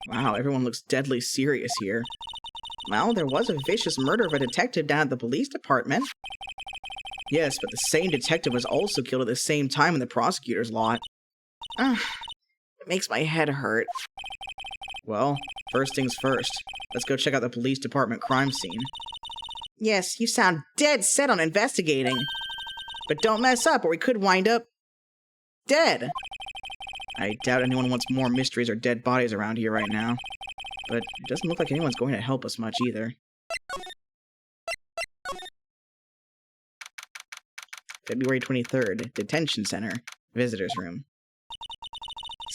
Wow, everyone looks deadly serious here. Well, there was a vicious murder of a detective down at the police department. Yes, but the same detective was also killed at the same time in the prosecutor's lot. It makes my head hurt. Well, first things first. Let's go check out the police department crime scene. Yes, you sound dead set on investigating. But don't mess up or we could wind up dead. I doubt anyone wants more mysteries or dead bodies around here right now. But it doesn't look like anyone's going to help us much either. February 23rd, Detention Center, Visitors Room.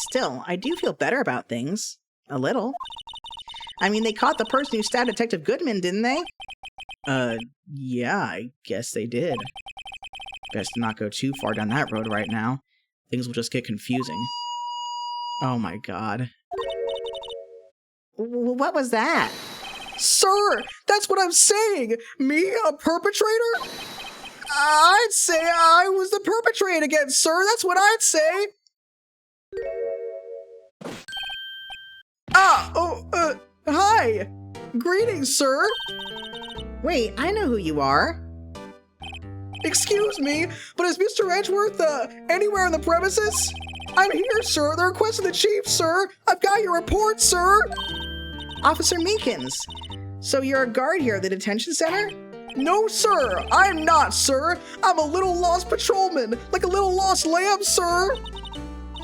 Still, I do feel better about things. A little. I mean, they caught the person who stabbed Detective Goodman, didn't they? Yeah, I guess they did. Best not go too far down that road right now. Things will just get confusing. Oh my god. What was that? Sir, that's what I'm saying! Me, a perpetrator? I'd say I was the perpetrator again, sir! That's what I'd say! Hi! Greetings, sir! Wait, I know who you are. Excuse me, but is Mr. Edgeworth, anywhere on the premises? I'm here, sir. The request of the chief, sir. I've got your report, sir. Officer Meekins. So you're a guard here at the detention center? No, sir. I'm not, sir. I'm a little lost patrolman, like a little lost lamb, sir.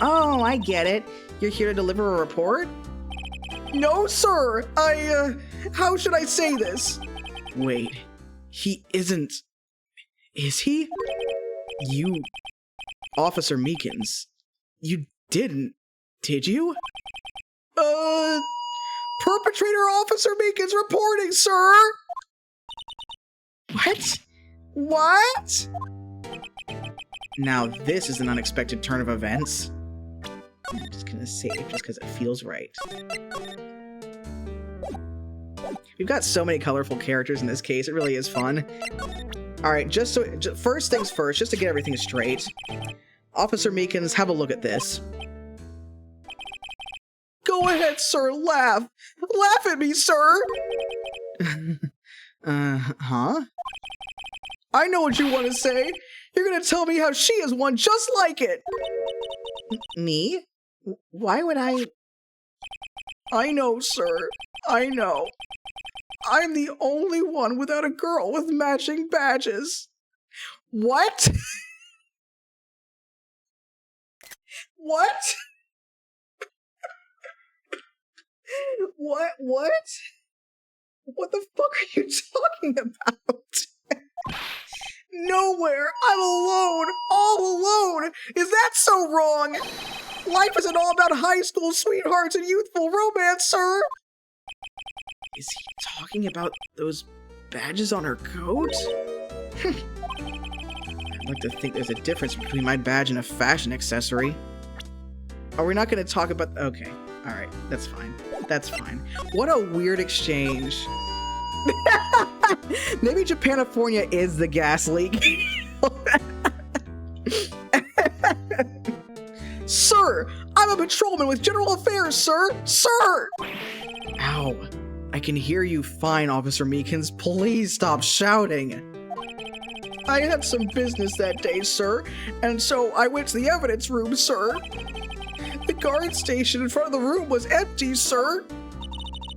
Oh, I get it. You're here to deliver a report? No, sir. How should I say this? Wait, he isn't... Is he? You... Officer Meekins. You didn't, did you? Perpetrator Officer Meekins reporting, sir! What? What? Now this is an unexpected turn of events. I'm just gonna save just because it feels right. We've got so many colorful characters in this case, it really is fun. Alright, first things first, just to get everything straight. Officer Meekins, have a look at this. Go ahead, sir, laugh! Laugh at me, sir! Huh? I know what you want to say! You're gonna tell me how she is one just like it! Me? Why would I... I know, sir. I know. I'm the only one without a girl with matching badges. What? What? What? What the fuck are you talking about? Nowhere. I'm alone. All alone. Is that so wrong? Life isn't all about high school sweethearts and youthful romance, sir. Is he talking about those badges on her coat? I'd like to think there's a difference between my badge and a fashion accessory. Are we not going to talk about... Okay. Alright. That's fine. That's fine. What a weird exchange. Maybe Japanifornia is the gas leak. Sir! I'm a patrolman with general affairs, sir! Sir! Ow. I can hear you fine, Officer Meekins. Please stop shouting. I had some business that day, sir, and so I went to the evidence room, sir. The guard station in front of the room was empty, sir.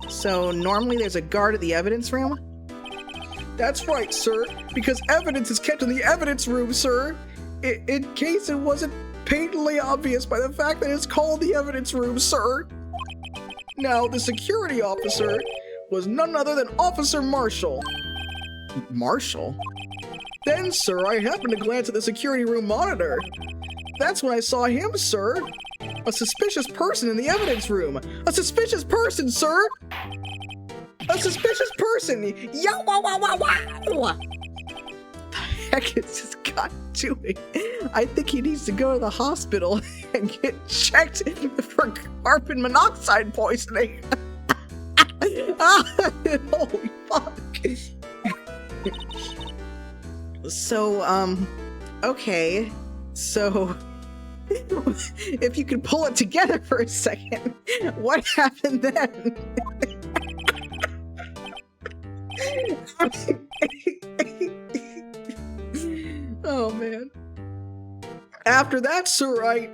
So normally there's a guard at the evidence room? That's right, sir, because evidence is kept in the evidence room, sir. In case it wasn't patently obvious by the fact that it's called the evidence room, sir. Now, the security officer was none other than Officer Marshall. Marshall? Then, sir, I happened to glance at the security room monitor. That's when I saw him, sir. A suspicious person in the evidence room. A suspicious person, sir! A suspicious person! Yow, wow, wow, wow, wow! The heck is this guy doing? I think he needs to go to the hospital and get checked for carbon monoxide poisoning. Holy fuck. So, okay. So, If you could pull it together for a second, what happened then? Oh, man. After that, sir,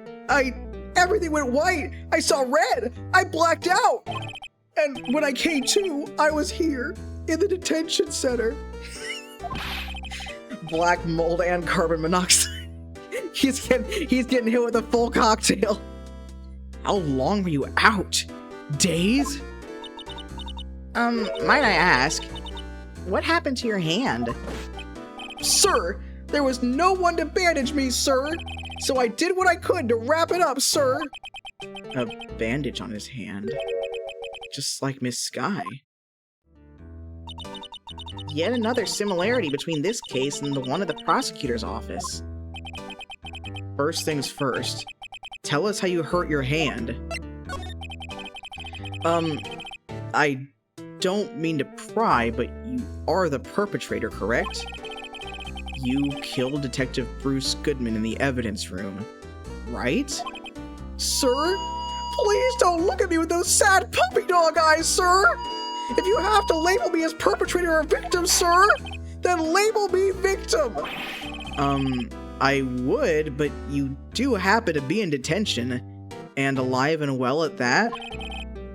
everything went white. I saw red. I blacked out. And when I came to, I was here in the detention center. Black mold and carbon monoxide. He's getting hit with a full cocktail. How long were you out? Days? Might I ask, what happened to your hand? Sir, there was no one to bandage me, sir. So I did what I could to wrap it up, sir. A bandage on his hand. Just like Miss Sky. Yet another similarity between this case and the one at the prosecutor's office. First things first, tell us how you hurt your hand. I don't mean to pry, but you are the perpetrator, correct? You killed Detective Bruce Goodman in the evidence room, right? Sir, please don't look at me with those sad puppy dog eyes, sir! If you have to label me as perpetrator or victim, sir, then label me victim! I would, but you do happen to be in detention, and alive and well at that.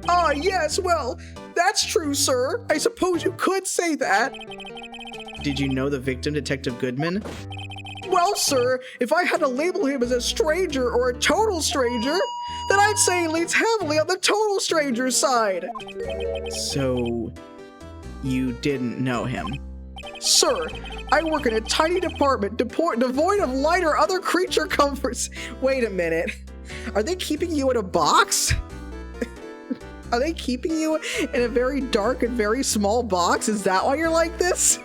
Ah, yes, well, that's true, sir. I suppose you could say that. Did you know the victim, Detective Goodman? Well, sir, if I had to label him as a stranger or a total stranger, then I'd say he leans heavily on the total stranger side. So, you didn't know him? Sir, I work in a tiny department devoid of light or other creature comforts. Wait a minute. Are they keeping you in a box? Are they keeping you in a very dark and very small box? Is that why you're like this?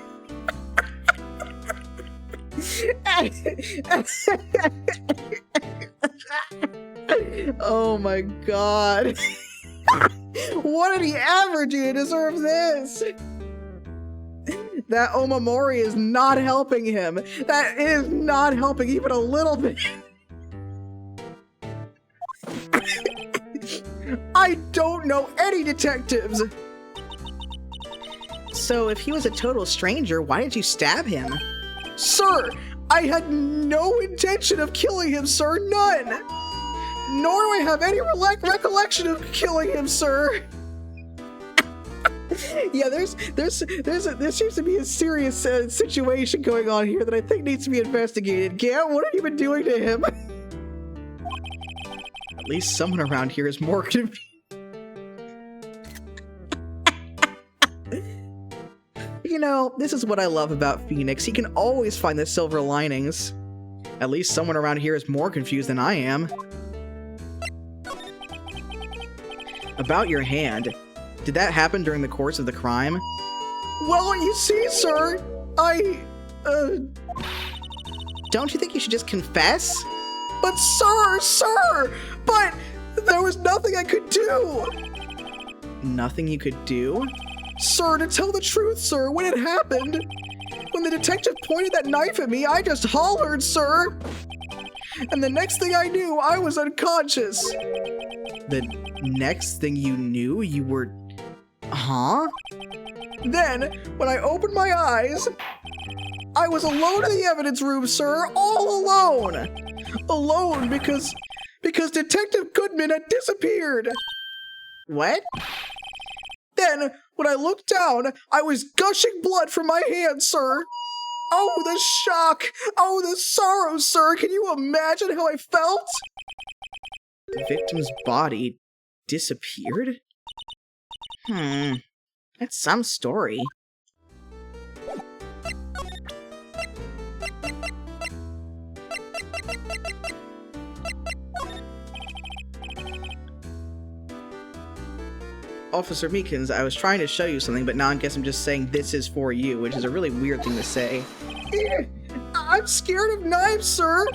Oh my god. What did he ever do to deserve this? That Omamori is not helping him. That is not helping even a little bit. I don't know any detectives. So if he was a total stranger, why did you stab him? Sir, I had no intention of killing him, sir. None. Nor do I have any recollection of killing him, sir. Yeah, there seems to be a serious situation going on here that I think needs to be investigated. Gant, what have you been doing to him? At least someone around here is more confused. You know, this is what I love about Phoenix. He can always find the silver linings. At least someone around here is more confused than I am. About your hand. Did that happen during the course of the crime? Well, you see, sir, Don't you think you should just confess? But sir, but there was nothing I could do. Nothing you could do? Sir, to tell the truth, sir, when it happened, when the detective pointed that knife at me, I just hollered, sir. And the next thing I knew, I was unconscious. The next thing you knew, you were... Huh? Then, when I opened my eyes, I was alone in the evidence room, sir, all alone. Alone because Detective Goodman had disappeared. What? Then, when I looked down, I was gushing blood from my hand, sir. Oh, the shock! Oh, the sorrow, sir! Can you imagine how I felt? The victim's body disappeared? That's some story. Officer Meekins, I was trying to show you something, but now I guess I'm just saying this is for you, which is a really weird thing to say. I'm scared of knives, sir.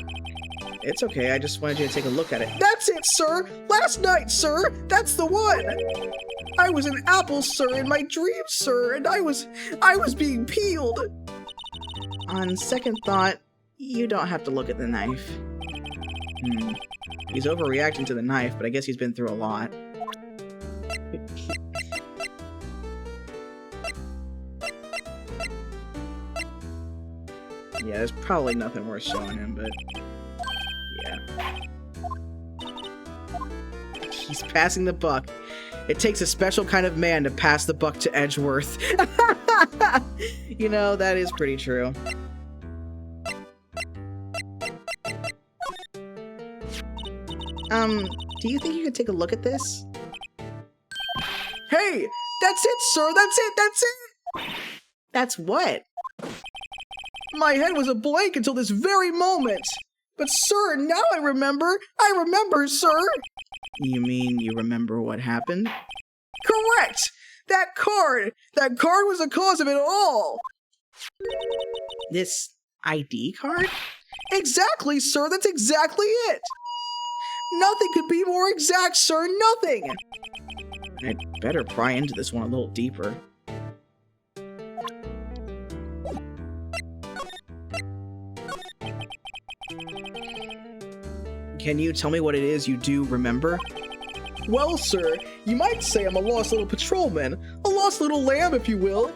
It's okay, I just wanted you to take a look at it. That's it, sir. Last night, sir. That's the one. I was an apple, sir, in my dreams, sir, and I was being peeled. On second thought, you don't have to look at the knife. He's overreacting to the knife, but I guess he's been through a lot. Yeah, there's probably nothing worth showing him, but yeah. He's passing the buck. It takes a special kind of man to pass the buck to Edgeworth. You know, that is pretty true. Do you think you could take a look at this? Hey! That's it, sir! That's it! That's it! That's what? My head was a blank until this very moment! But sir, now I remember! I remember, sir! You mean you remember what happened? Correct! That card! That card was the cause of it all! This ID card? Exactly, sir! That's exactly it! Nothing could be more exact, sir! Nothing! I'd better pry into this one a little deeper. Can you tell me what it is you do remember? Well, sir, you might say I'm a lost little patrolman. A lost little lamb, if you will.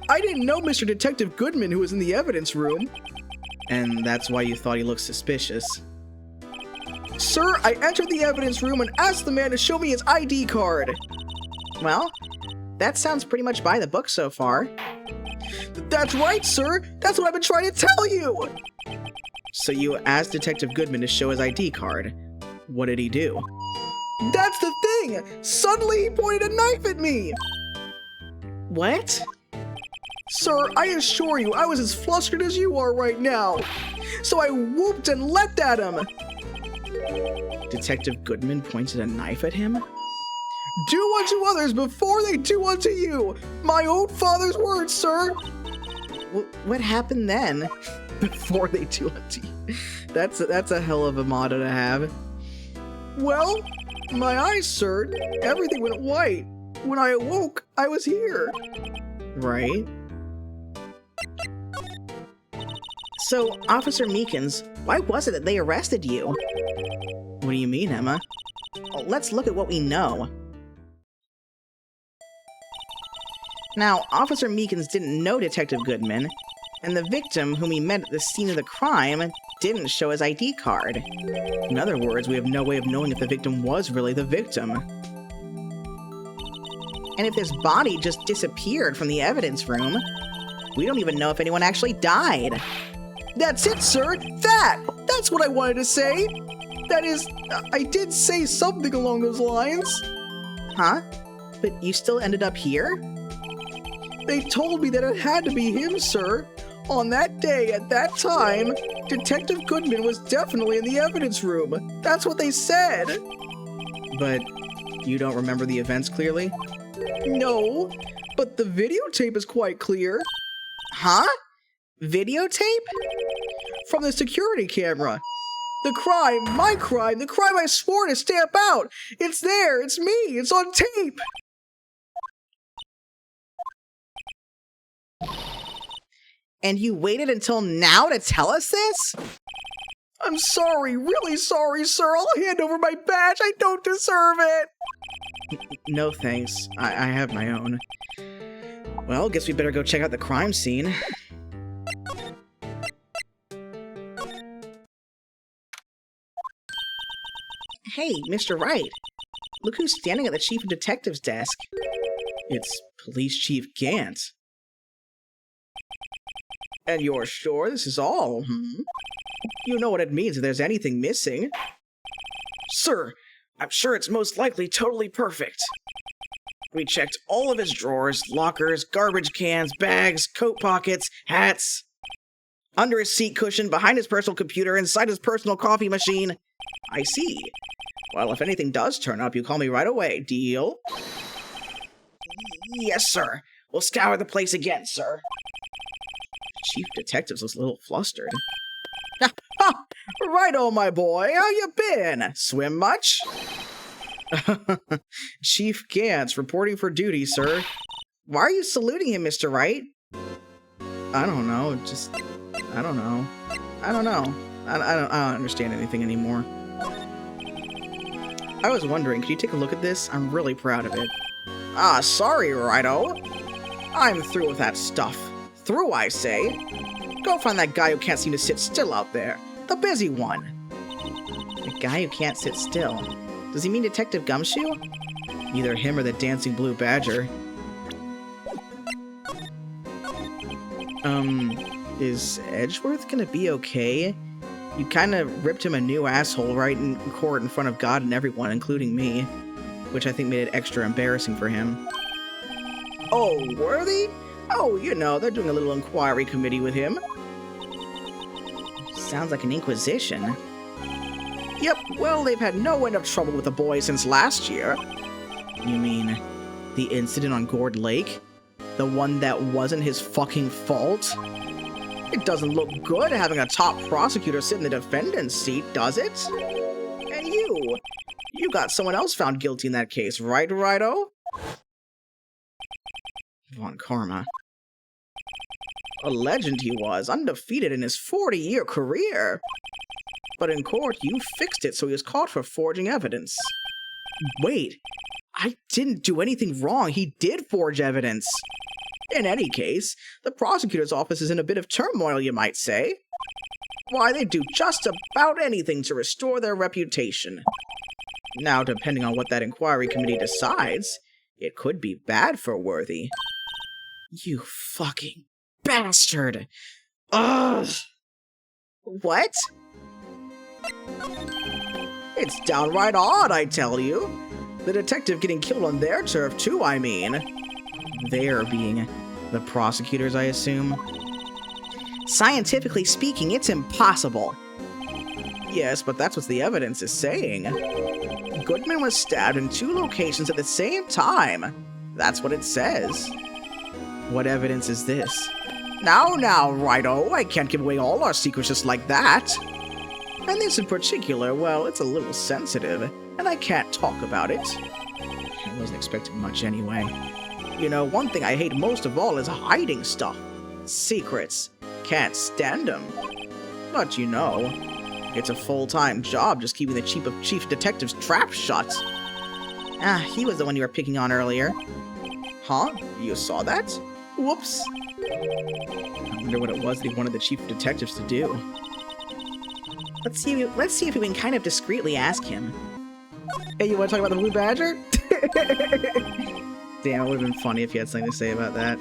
I didn't know Mr. Detective Goodman, who was in the evidence room. And that's why you thought he looked suspicious. Sir, I entered the evidence room and asked the man to show me his ID card. Well, that sounds pretty much by the book so far. That's right, sir. That's what I've been trying to tell you. So you asked Detective Goodman to show his ID card. What did he do? That's the thing. Suddenly he pointed a knife at me. What? Sir, I assure you, I was as flustered as you are right now. So I whooped and leapt at him. Detective Goodman pointed a knife at him? Do unto others before they do unto you. My own father's words, sir. What happened then? Before they do unto you. That's a hell of a motto to have. Well, my eyes, sir, everything went white. When I awoke, I was here. Right. So, Officer Meekins, why was it that they arrested you? What do you mean, Emma? Well, let's look at what we know. Now, Officer Meekins didn't know Detective Goodman, and the victim, whom he met at the scene of the crime, didn't show his ID card. In other words, we have no way of knowing if the victim was really the victim. And if this body just disappeared from the evidence room, we don't even know if anyone actually died. That's it, sir! That's what I wanted to say! That is, I did say something along those lines. Huh? But you still ended up here? They told me that it had to be him, sir. On that day, at that time, Detective Goodman was definitely in the evidence room. That's what they said. But you don't remember the events clearly? No, but the videotape is quite clear. Huh? Videotape? From the security camera. The crime, my crime, the crime I swore to stamp out. It's there, it's me, it's on tape. And you waited until now to tell us this? I'm sorry, really sorry, sir. I'll hand over my badge. I don't deserve it. No thanks. I have my own. Well, guess we better go check out the crime scene. Hey, Mr. Wright. Look who's standing at the Chief of Detectives' desk. It's Police Chief Gant. And you're sure this is all, You know what it means if there's anything missing. Sir, I'm sure it's most likely totally perfect. We checked all of his drawers, lockers, garbage cans, bags, coat pockets, hats, under his seat cushion, behind his personal computer, inside his personal coffee machine. I see. Well, if anything does turn up, you call me right away. Deal? Yes, sir. We'll scour the place again, sir. Chief Detectives was a little flustered. Righto, my boy. How you been? Swim much? Chief Gantz reporting for duty, sir. Why are you saluting him, Mr. Wright? I don't know, just I don't know. I don't understand anything anymore. I was wondering, could you take a look at this? I'm really proud of it. Ah, sorry, Righto. I'm through with that stuff. Through, I say. Go find that guy who can't seem to sit still out there. The busy one. The guy who can't sit still. Does he mean Detective Gumshoe? Either him or the dancing blue badger. Is Edgeworth gonna be okay? You kinda ripped him a new asshole right in court in front of God and everyone, including me. Which I think made it extra embarrassing for him. Oh, Worthy? Oh, you know, they're doing a little inquiry committee with him. Sounds like an inquisition. Yep, well, they've had no end of trouble with the boy since last year. You mean the incident on Gourd Lake? The one that wasn't his fucking fault? It doesn't look good having a top prosecutor sit in the defendant's seat, does it? And you got someone else found guilty in that case, right, Righto? Von Karma. A legend he was, undefeated in his 40-year career. But in court, you fixed it so he was caught for forging evidence. Wait, I didn't do anything wrong. He did forge evidence. In any case, the prosecutor's office is in a bit of turmoil, you might say. Why, they do just about anything to restore their reputation. Now, depending on what that inquiry committee decides, it could be bad for Worthy. You fucking bastard! Ugh! What? It's downright odd, I tell you. The detective getting killed on their turf, too, I mean. There being the prosecutors, I assume. Scientifically speaking, it's impossible. Yes, but that's what the evidence is saying. Goodman was stabbed in 2 locations at the same time. That's what it says. What evidence is this? Now, Righto, I can't give away all our secrets just like that. And this in particular, well, it's a little sensitive, and I can't talk about it. I wasn't expecting much anyway. You know, one thing I hate most of all is hiding stuff. Secrets. Can't stand them. But you know, it's a full-time job just keeping the chief detective's trap shut. Ah, he was the one you were picking on earlier. Huh? You saw that? Whoops. I wonder what it was that he wanted the chief detectives to do. Let's see if we can kind of discreetly ask him. Hey, you want to talk about the blue badger? Damn, it would have been funny if he had something to say about that.